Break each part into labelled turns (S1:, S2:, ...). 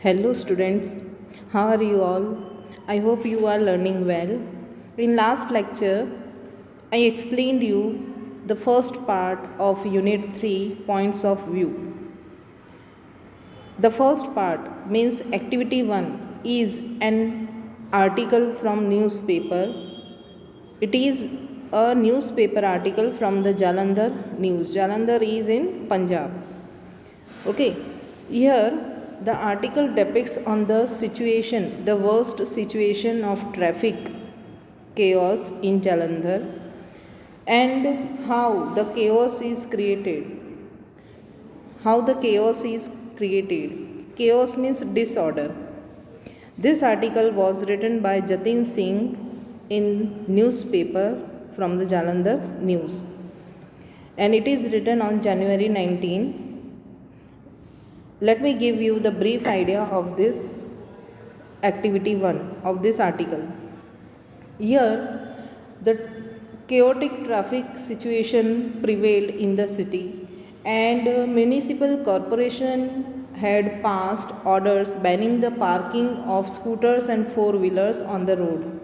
S1: Hello students, how are you all? I hope you are learning well. In last lecture, I explained you the first part of Unit 3 points of view. The first part means activity 1 is an article from newspaper. It is a newspaper article from the Jalandhar News. Jalandhar is in Punjab. Okay, here the article depicts on the situation, the worst situation of traffic chaos in Jalandhar and how the chaos is created. How the chaos is created. Chaos means disorder. This article was written by Jatin Singh in newspaper from the Jalandhar News and it is written on January 19. Let me give you the brief idea of this activity 1 of this article. Here, the chaotic traffic situation prevailed in the city, and municipal corporation had passed orders banning the parking of scooters and four-wheelers on the road.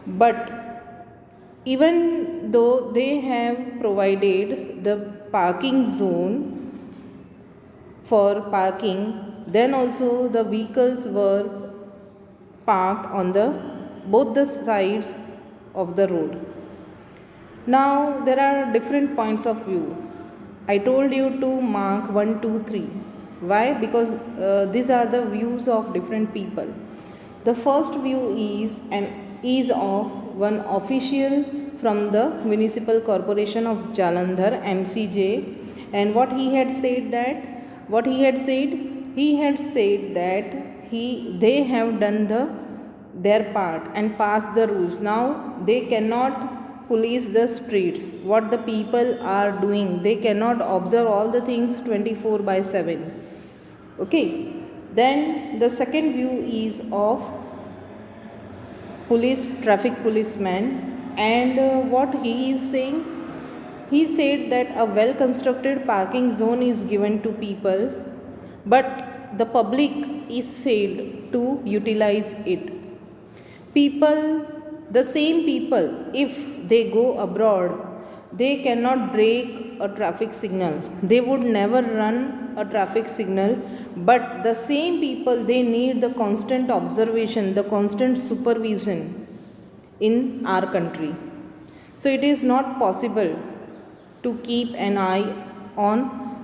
S1: But even though they have provided the parking zone for parking, then also the vehicles were parked on the both the sides of the road. Now there are different points of view. I told you to mark 1, 2, 3. Why? Because these are the views of different people. The first view is of one official from the Municipal Corporation of Jalandhar, MCJ, and what he had said that they have done their part and passed the rules. Now they cannot police the streets. What the people are doing, they cannot observe all the things 24/7. Okay. Then the second view is of traffic policeman, and what he is saying, he said that a well constructed parking zone is given to people, but the public is failed to utilize it. The same people, if they go abroad, they cannot break a traffic signal. They would never run a traffic signal, but the same people, they need the constant observation, the constant supervision in our country. So it is not possible to keep an eye on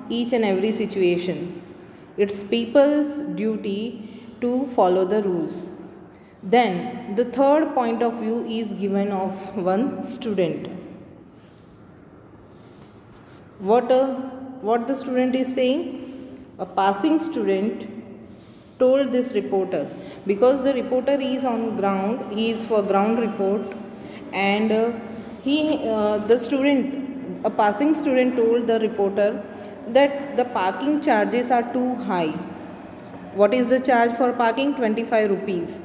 S1: each and every situation. It's people's duty to follow the rules. Then the third point of view is given of one student. What the student is saying? A passing student told this reporter, because the reporter is on ground, he is for ground report, and a passing student told the reporter that the parking charges are too high. What is the charge for parking? 25 rupees.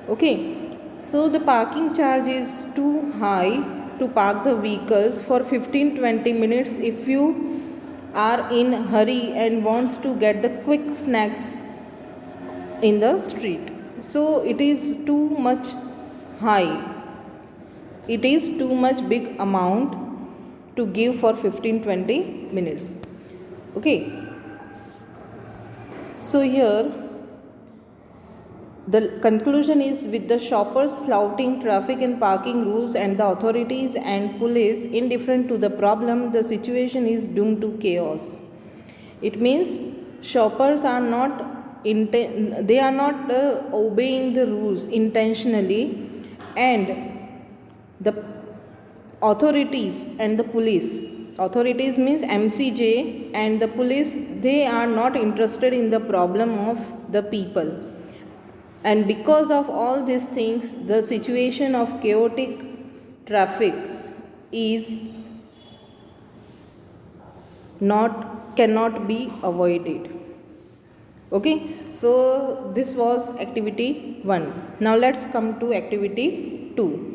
S1: Okay, so the parking charge is too high to park the vehicles for 15-20 minutes if you are in hurry and wants to get the quick snacks in the street. So it is too much high. It is too much big amount to give for 15-20 minutes. Okay. So here the conclusion is, with the shoppers flouting traffic and parking rules and the authorities and police indifferent to the problem, the situation is doomed to chaos. It means shoppers are not obeying the rules intentionally, and the authorities and the police, authorities means MCJ, and the police, they are not interested in the problem of the people. And because of all these things, the situation of chaotic traffic cannot be avoided. Okay, so this was activity 1. Now let's come to activity 2.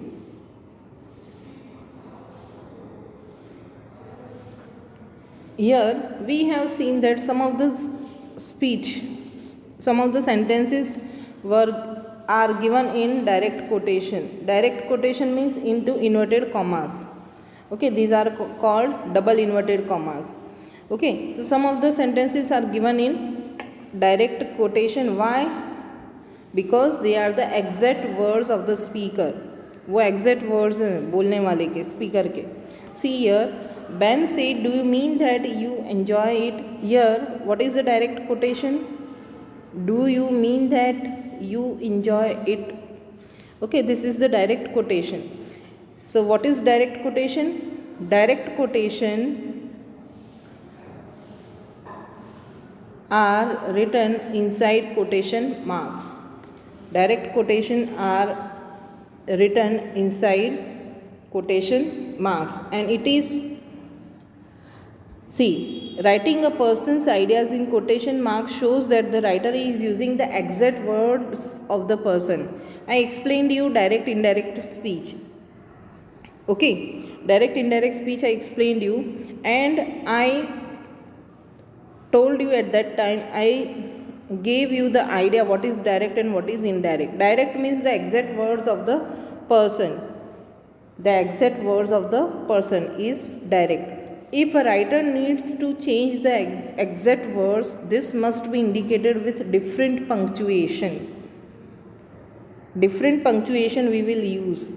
S1: Here we have seen that some of the speech some of the sentences are given in direct quotation. Direct quotation means into inverted commas. Okay, these are called double inverted commas. Okay, so some of the sentences are given in direct quotation. Why? Because they are the exact words of the speaker. वो exact words हैं बोलने वाले के, speaker के. See here, Ben said, "Do you mean that you enjoy it?" Here, what is the direct quotation? Do you mean that you enjoy it? Okay, this is the direct quotation. So what is direct quotation? Direct quotation are written inside quotation marks. Direct quotation are written inside quotation marks, and it is, see, writing a person's ideas in quotation marks shows that the writer is using the exact words of the person. I explained you direct indirect speech. Okay, direct indirect speech I explained you, and I told you at that time, I gave you the idea what is direct and what is indirect. Direct means the exact words of the person. The exact words of the person is direct. If a writer needs to change the exact words, this must be indicated with different punctuation. Different punctuation we will use.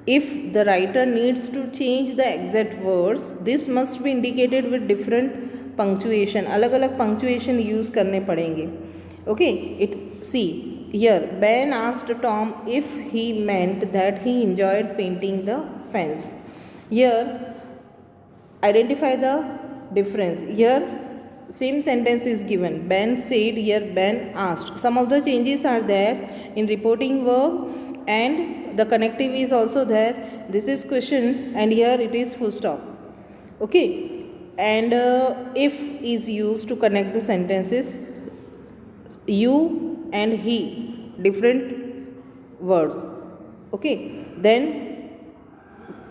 S1: If the writer needs to change the exact words, this must be indicated with different punctuation. अलग अलग punctuation use करने पड़ेंगे. Okay, see here, Ben asked Tom if he meant that he enjoyed painting the fence. Here, identify the difference. Here, same sentence is given. Ben said, here Ben asked. Some of the changes are there in reporting verb, and the connective is also there. This is question, and here it is full stop. Okay, and if is used to connect the sentences. You and he, different words. Okay, then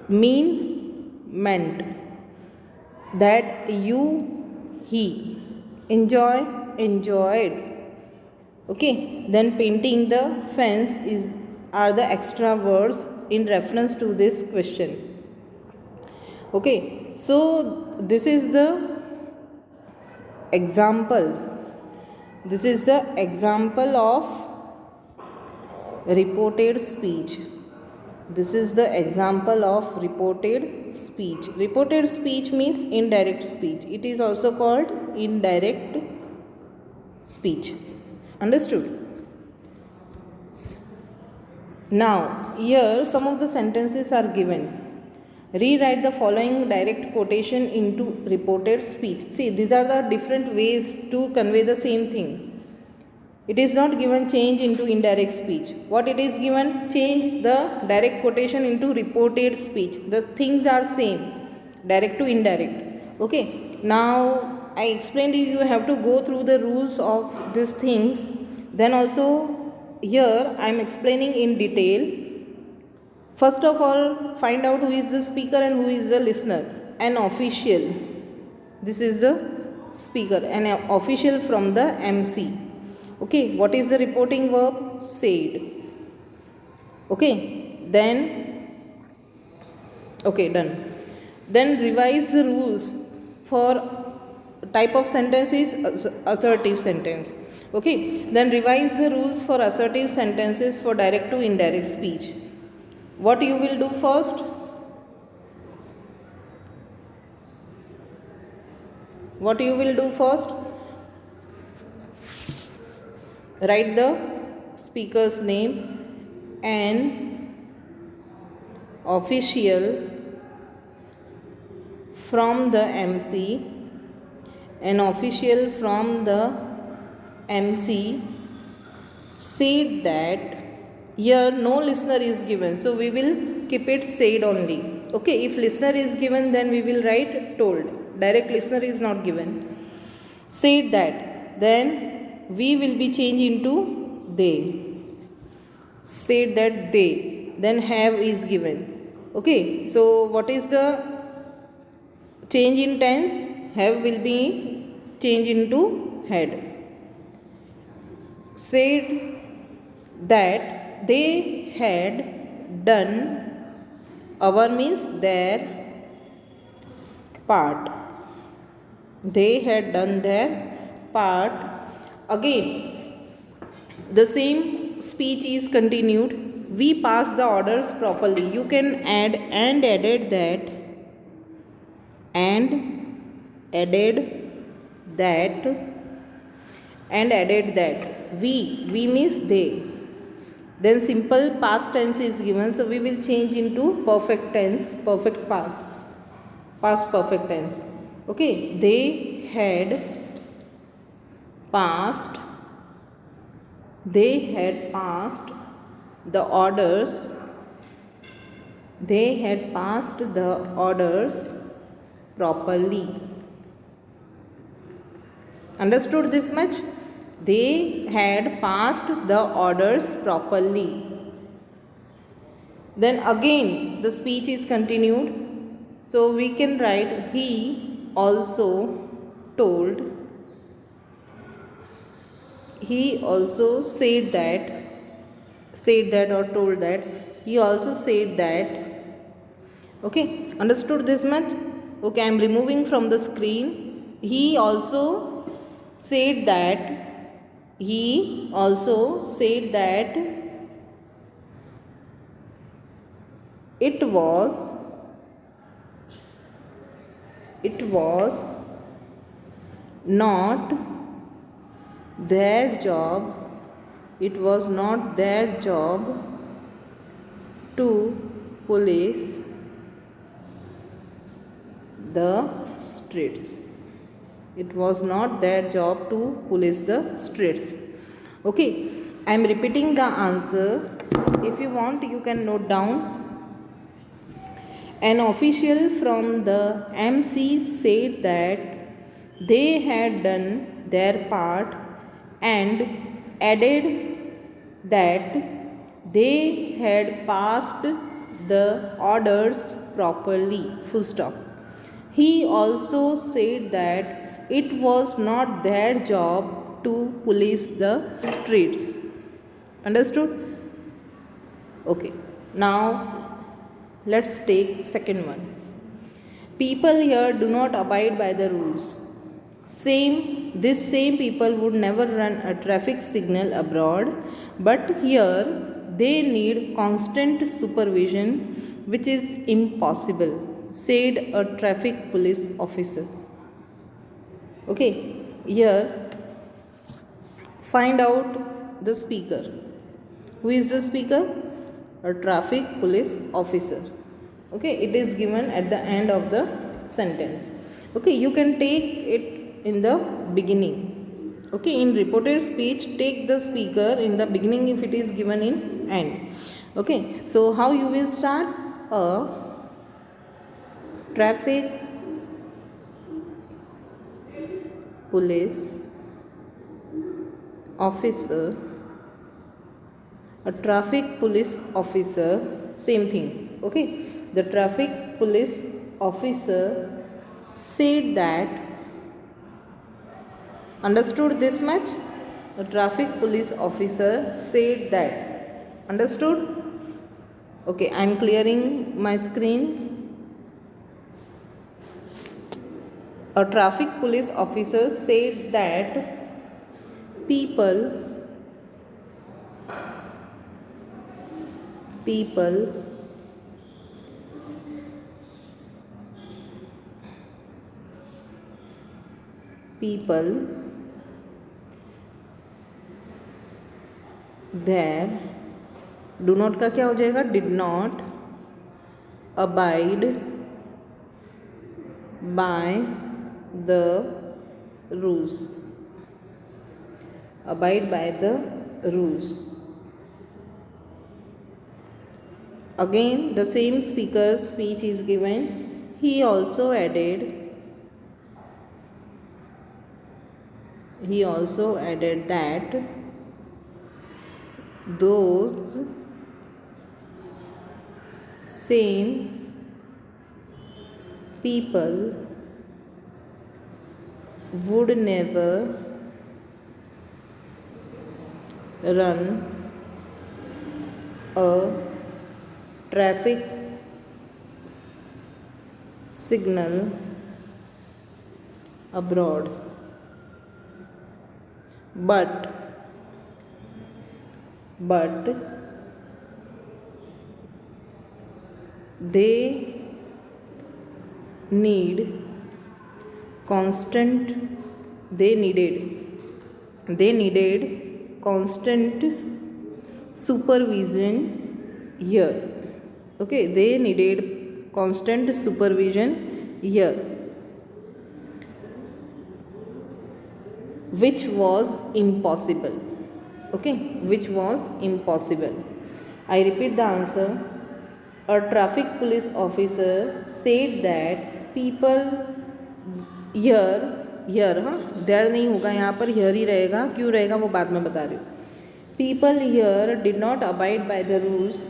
S1: mean, meant, that you, he, enjoy, enjoyed. Okay, then painting the fence are the extra words in reference to this question. Okay, so this is the example. This is the example of reported speech. This is the example of reported speech. Reported speech means indirect speech. It is also called indirect speech. Understood? Now, here some of the sentences are given. Rewrite the following direct quotation into reported speech. See, these are the different ways to convey the same thing. It is not given change into indirect speech. What it is given? Change the direct quotation into reported speech. The things are same, direct to indirect. Okay, now I explained you have to go through the rules of these things. Then also here I am explaining in detail. First of all, find out who is the speaker and who is the listener. An official. This is the speaker. An official from the MC. Okay, what is the reporting verb? Said. Okay, then, okay, done. Then revise the rules for type of sentence is assertive sentence. Okay, then revise the rules for assertive sentences for direct to indirect speech. What you will do first? What you will do first? Write the speaker's name and official from the MC. An official from the MC said that. Here no listener is given, so we will keep it said only. Okay, if listener is given, then we will write told. Direct listener is not given. Said that, then we will be changed into they. Said that they, then have is given. Okay, so what is the change in tense? Have will be changed into had. said that they had done our means their part. They had done their part. Again, the same speech is continued. We pass the orders properly. You can add and added that, and added that, and added that. We means they. Then simple past tense is given, so we will change into perfect tense, perfect past perfect tense. Okay, they had passed, they had passed the orders, they had passed the orders properly. Understood this much? They had passed the orders properly. Then again the speech is continued. So we can write he also told, he also said that or told that, he also said that. Okay, understood this much? Okay, I am removing from the screen. He also said that, he also said that it was not their job, it was not their job to police the streets. It was not their job to police the streets. Okay, I am repeating the answer. If you want, you can note down. An official from the MC said that they had done their part and added that they had passed the orders properly. Full stop. He also said that it was not their job to police the streets. Understood? Okay. Now let's take second one. People here do not abide by the rules. This same people would never run a traffic signal abroad, but here they need constant supervision, which is impossible, said a traffic police officer. Okay, here find out the speaker. Who is the speaker? A traffic police officer. Okay, it is given at the end of the sentence. Okay, you can take it in the beginning. Okay, in reported speech, take the speaker in the beginning if it is given in end. Okay, so how you will start? A traffic police officer, a traffic police officer, same thing. Okay, the traffic police officer said that. Understood this much? A traffic police officer said that. Understood? Okay, I am clearing my screen. A traffic police officer said that people there, do not का क्या हो जाएगा? Did not abide by the rules. Abide by the rules. Again, the same speaker's speech is given. He also added that those same people would never run a traffic signal abroad, but they needed constant supervision here. Okay, they needed constant supervision here, which was impossible. Okay, which was impossible. I repeat the answer. A traffic police officer said that people here हाँ there नहीं होगा यहाँ पर, here ही रहेगा, क्यों रहेगा वो बाद में बता रही हूँ. People here did not abide by the rules,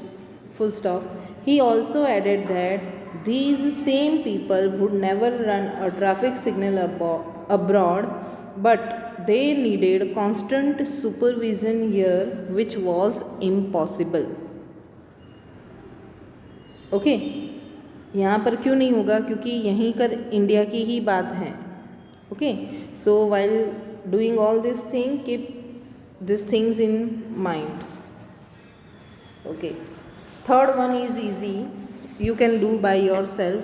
S1: full stop. He also added that these same people would never run a traffic signal abroad, but they needed constant supervision here, which was impossible. Okay यहाँ पर क्यों नहीं होगा, क्योंकि यहीं का India की ही बात है. Okay, so while doing all this thing keep this things in mind. Okay, third one is easy, you can do by yourself.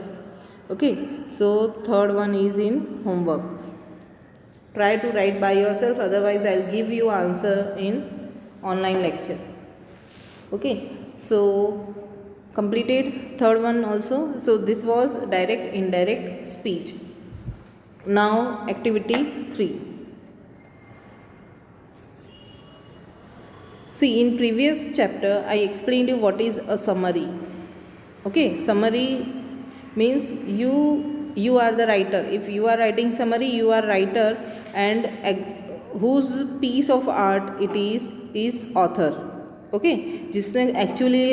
S1: Okay, so third one is in homework. Try to write by yourself, otherwise I'll give you answer in online lecture. Okay, so completed third one also. So this was direct indirect speech. Now activity 3. See, in previous chapter I explained you what is a summary. Okay, summary means you are the writer. If you are writing summary, you are writer, and whose piece of art it is author. Okay, जिसने actually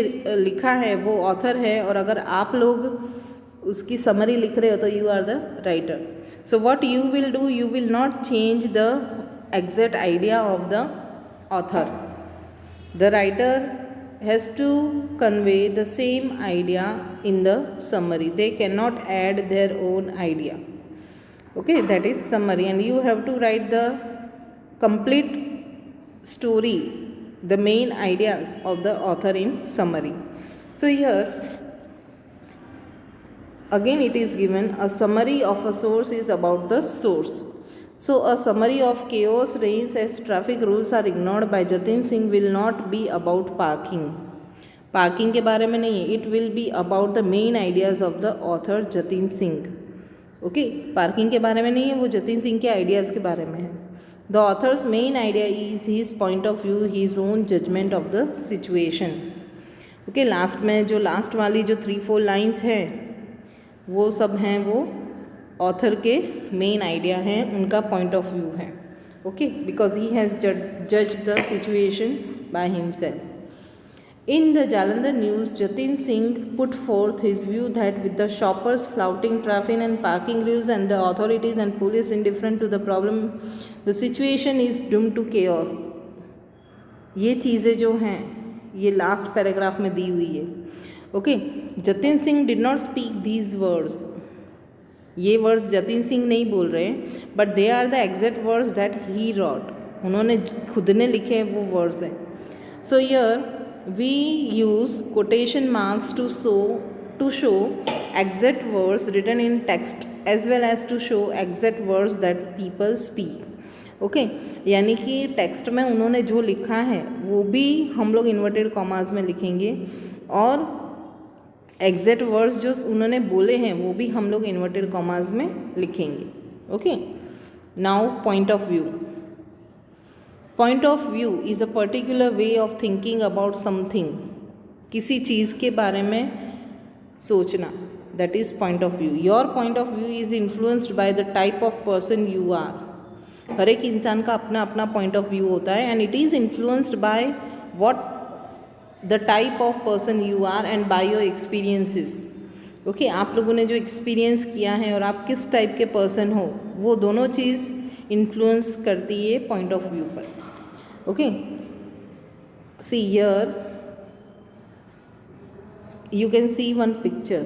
S1: लिखा है वो author है, और अगर आप लोग उसकी समरी लिख रहे हो तो you are the writer. So what you will do, you will not change the exact idea of the author. The writer has to convey the same idea in the summary. They cannot add their own idea. Okay, that is summary, and you have to write the complete story, the main ideas of the author in summary. So here again it is given a summary of a source is about the source. So a summary of chaos reigns as traffic rules are ignored by Jatin Singh will not be about parking. Parking के बारे में नहीं है. It will be about the main ideas of the author Jatin Singh. Okay, parking के बारे में नहीं है, वो जतिन सिंह के आइडियाज़ के बारे में है. The author's main idea is his point of view, his own judgement of the situation. Okay, last में जो लास्ट वाली जो 3-4 लाइन्स हैं वो सब हैं वो ऑथर के मेन आइडिया हैं, उनका पॉइंट ऑफ व्यू है. Okay, because he has judged the situation by himself. In the Jalandhar news, Jatin Singh put forth his view that with the shoppers flouting traffic and parking rules and the authorities and police indifferent to the problem, the situation is doomed to chaos. ये चीज़ें जो हैं ये last paragraph में दी हुई है. Okay, Jatin Singh did not speak these words. ये वर्ड्स जतिन सिंह नहीं बोल रहे हैं, but they are the exact words that he wrote. उन्होंने खुद ने लिखे वो वर्ड्स हैं. So here we use quotation marks to show exact words written in text as well as to show exact words that people speak. Okay, यानी कि text में उन्होंने जो लिखा है वो भी हम लोग इन्वर्टेड कॉमास में लिखेंगे, और एग्जैक्ट वर्ड्स जो उन्होंने बोले हैं वो भी हम लोग इन्वर्टेड कॉमास में लिखेंगे. Okay, now point of view. Point of view is a particular way of thinking about something. किसी चीज़ के बारे में सोचना, that is point of view. Your point of view is influenced by the type of person you are. हर एक इंसान का अपना अपना पॉइंट ऑफ व्यू होता है, and it is influenced by what the type of person you are and by your experiences. Okay, आप लोगों ने जो एक्सपीरियंस किया है और आप किस टाइप के पर्सन हो, वो दोनों चीज़ इन्फ्लुएंस करती है पॉइंट ऑफ व्यू पर. Okay, See here, you can see one picture.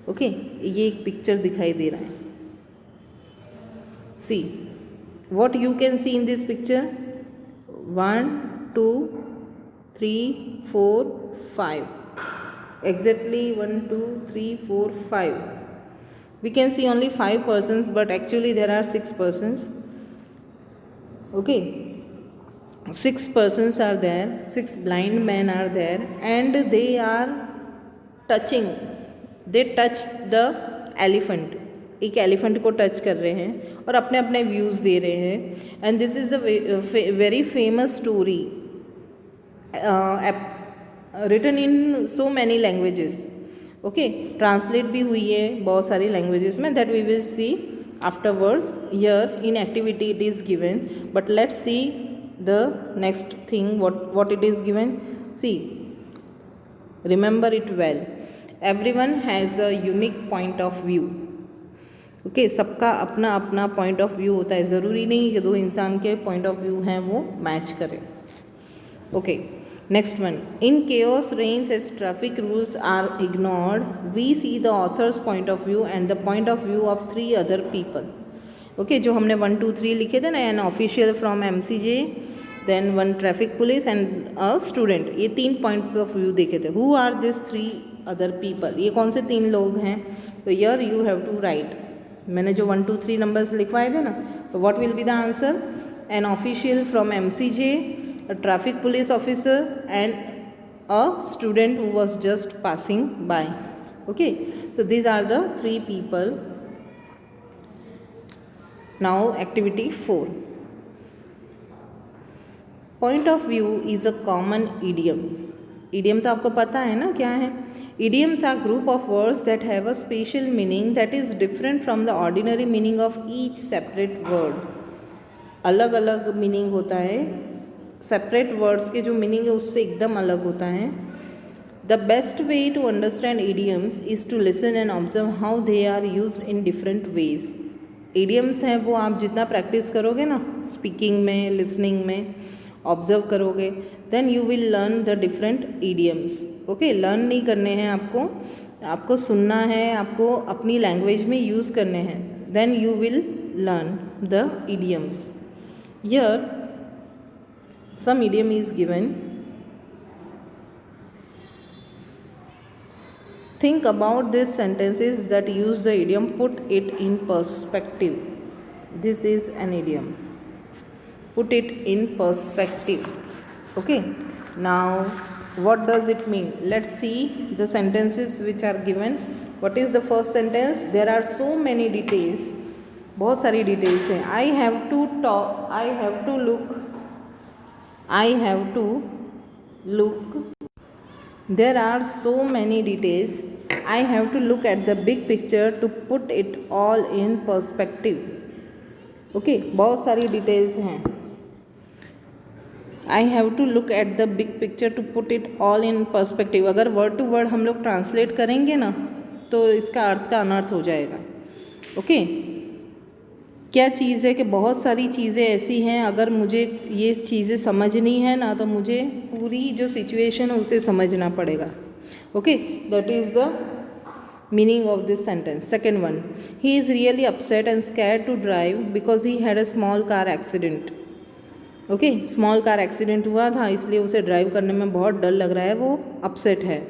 S1: Okay, ये एक पिक्चर दिखाई दे रहा है. See, what you can see in this picture? 1, 2, 3, 4, 5. Exactly 1, 2, 3, 4, 5. We can see only 5 persons, but actually there are 6 persons. Okay, 6 persons are there, 6 blind men are there, and they are touching. They touch the elephant. एक elephant को touch कर रहे हैं और अपने अपने views दे रहे हैं. And this is the very famous story written in so many languages. Okay, translate भी हुई है बहुत सारी लैंग्वेजेस में. That we will see afterwards. Here in activity it is given, but let's see the next thing what it is given. See, remember it well. Everyone has a unique point of view. Okay, सबका अपना अपना point of view होता है. ज़रूरी नहीं कि दो इंसान के पॉइंट ऑफ व्यू हैं वो मैच करें. Okay, next one. In chaos reigns as traffic rules are ignored, we see the author's point of view and the point of view of 3 other people. Okay, जो हमने 1, 2, 3 लिखे थे ना, an official from MCJ, then 1 traffic police and a student. ये 3 points of view देखे थे. Who are this 3 other people? ये कौन से 3 लोग हैं? तो here you have to write. मैंने जो 1, 2, 3 नंबर्स लिखवाए थे ना, तो what will be the answer? An official from MCJ, a traffic police officer and a student who was just passing by. Okay, so these are the 3 people. Now activity 4. Point of view is a common idiom. Idiom तो आपको पता है ना क्या है. Idioms are group of words that have a special meaning that is different from the ordinary meaning of each separate word. अलग अलग meaning होता है. सेपरेट वर्ड्स के जो मीनिंग है उससे एकदम अलग होता है. The best way to understand idioms is to listen and observe how they are used in different ways. idioms हैं वो आप जितना प्रैक्टिस करोगे ना, स्पीकिंग में, लिसनिंग में, ऑब्जर्व करोगे, then you will learn the different idioms. Okay, learn नहीं करने हैं आपको, आपको सुनना है, आपको अपनी लैंग्वेज में यूज़ करने हैं. Then you will learn the idioms. Here some idiom is given. Think about these sentences that use the idiom put it in perspective. This is an idiom. Put it in perspective. Okay. Now, what does it mean? Let's see the sentences which are given. What is the first sentence? There are so many details. बहुत सारी details हैं. I have to talk. I have to look. I have to look. There are so many details. I have to look at the big picture to put it all in perspective. Okay, बहुत सारी details हैं. I have to look at the big picture to put it all in perspective. अगर word to word हम लोग translate करेंगे ना, तो इसका अर्थ का अनर्थ हो जाएगा. ओके, क्या चीज़ है कि बहुत सारी चीज़ें ऐसी हैं, अगर मुझे ये चीज़ें समझनी है ना, तो मुझे पूरी जो सिचुएशन है उसे समझना पड़ेगा. Okay, that is the meaning of this sentence. Second one. He is really upset and scared to drive because he had a small car accident. Okay, small car accident हुआ था, इसलिए उसे ड्राइव करने में बहुत डर लग रहा है, वो अपसेट है.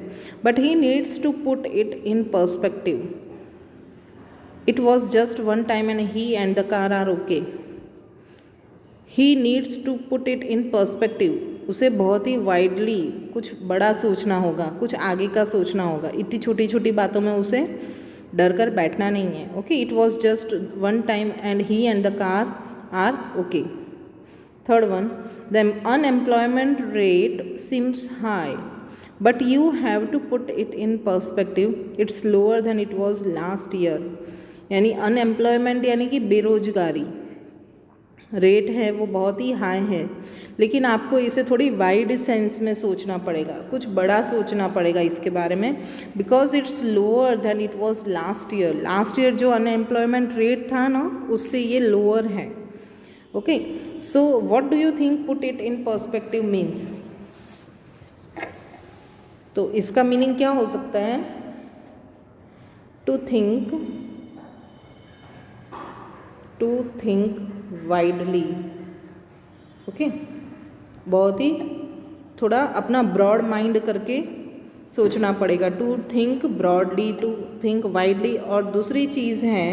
S1: But he needs to put it in perspective. It was just one time and he and the car are okay. He needs to put it in perspective. उसे बहुत ही वाइडली कुछ बड़ा सोचना होगा, कुछ आगे का सोचना होगा. इतनी छोटी छोटी बातों में उसे डर कर बैठना नहीं है. Okay, it was just one time and he and the car are okay. Third one. The unemployment rate seems high but you have to put it in perspective. It's lower than it was last year. यानी unemployment यानी कि बेरोजगारी rate है वो बहुत ही high है, लेकिन आपको इसे थोड़ी वाइड सेंस में सोचना पड़ेगा, कुछ बड़ा सोचना पड़ेगा इसके बारे में. Because it's lower than it was last year. Last year जो अनएम्प्लॉयमेंट रेट था ना, उससे ये लोअर है. Okay, so what do you think put it in perspective means? तो इसका मीनिंग क्या हो सकता है? To think widely. ओके, बहुत ही थोड़ा अपना ब्रॉड माइंड करके सोचना पड़ेगा. To think broadly, to think widely. और दूसरी चीज़ है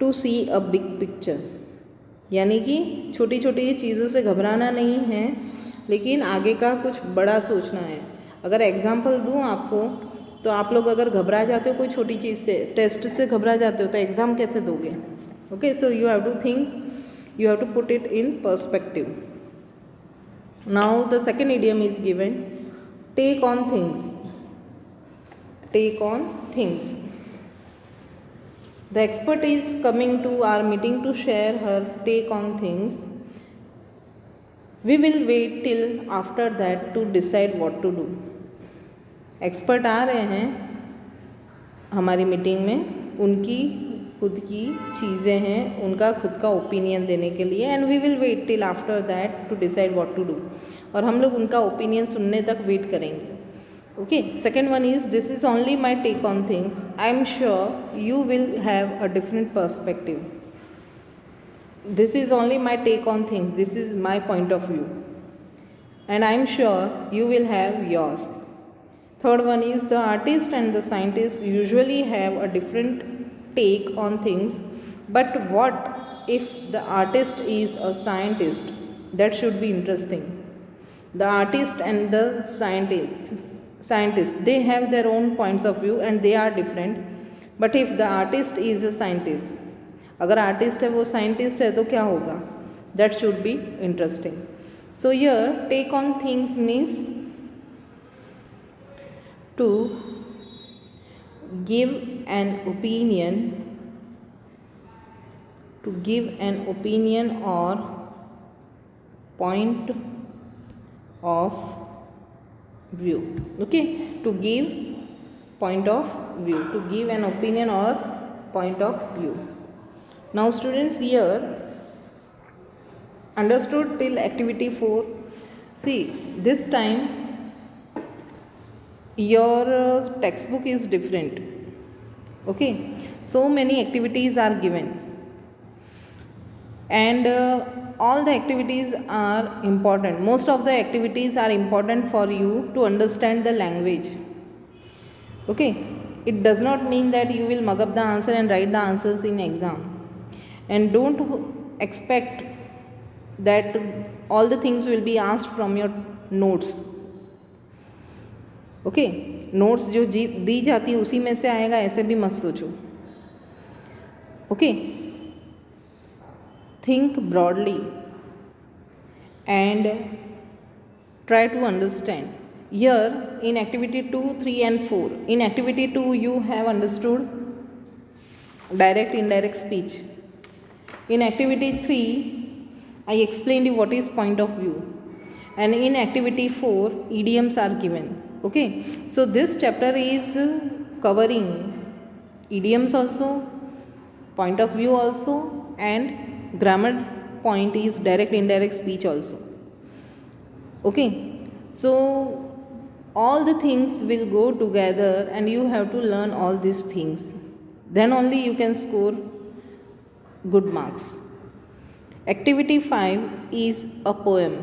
S1: to see a big picture, यानी कि छोटी छोटी चीज़ों से घबराना नहीं है, लेकिन आगे का कुछ बड़ा सोचना है. अगर एग्जाम्पल दूँ आपको, तो आप लोग अगर घबरा जाते हो कोई छोटी चीज़ से, टेस्ट से घबरा जाते हो, तो एग्ज़ाम कैसे दोगे? Okay, so you have to think, you have to put it in perspective. Now the second idiom is given, take on things. Take on things. The expert is coming to our meeting to share her take on things. We will wait till after that to decide what to do. Expert आ रहे हैं हमारी meeting में, उनकी खुद की चीज़ें हैं, उनका खुद का ओपिनियन देने के लिए. And we will wait till after that to decide what to do. और हम लोग उनका ओपिनियन सुनने तक वेट करेंगे. Okay, second one is, this is only my take on things. I am sure you will have a different perspective. This is only my take on things. This is my point of view and I am sure you will have yours. Third one is, the artist and the scientist usually have a different take on things, but what if the artist is a scientist? That should be interesting. The artist and the scientist, they have their own points of view and they are different. But if the artist is a scientist, अगर artist है वो scientist है तो क्या होगा? That should be interesting. So here, take on things means to give an opinion, or point of view. Okay, to give point of view, to give an opinion or point of view. Now students, here understood till activity 4. See, this time your textbook is different. Okay, so many activities are given, and all the activities are important. Most of the activities are important for you to understand the language. Okay, it does not mean that you will mug up the answer and write the answers in exam. And don't expect that all the things will be asked from your notes. Okay, notes जो दी जाती है उसी में से आएगा, ऐसे भी मत सोचो. Okay, think broadly and try to understand. Here in activity 2, 3 and 4. In activity 2 you have understood direct indirect speech. In activity 3 I explained you what is point of view, and in activity 4 idioms are given. Okay, so this chapter is covering idioms also, point of view also, and grammar point is direct indirect speech also. Okay, so all the things will go together and you have to learn all these things, then only you can score good marks. Activity 5 is a poem,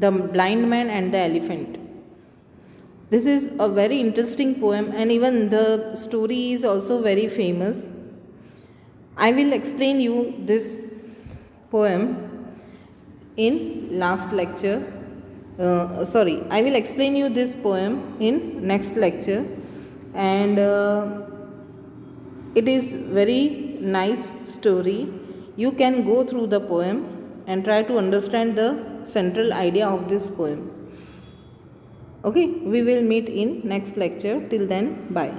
S1: The Blind Man and the Elephant. This is a very interesting poem, and even the story is also very famous. I will explain you this poem in last lecture. I will explain you this poem in next lecture, and it is very nice story. You can go through the poem and try to understand the central idea of this poem. Okay, we will meet in next lecture. Till then, bye.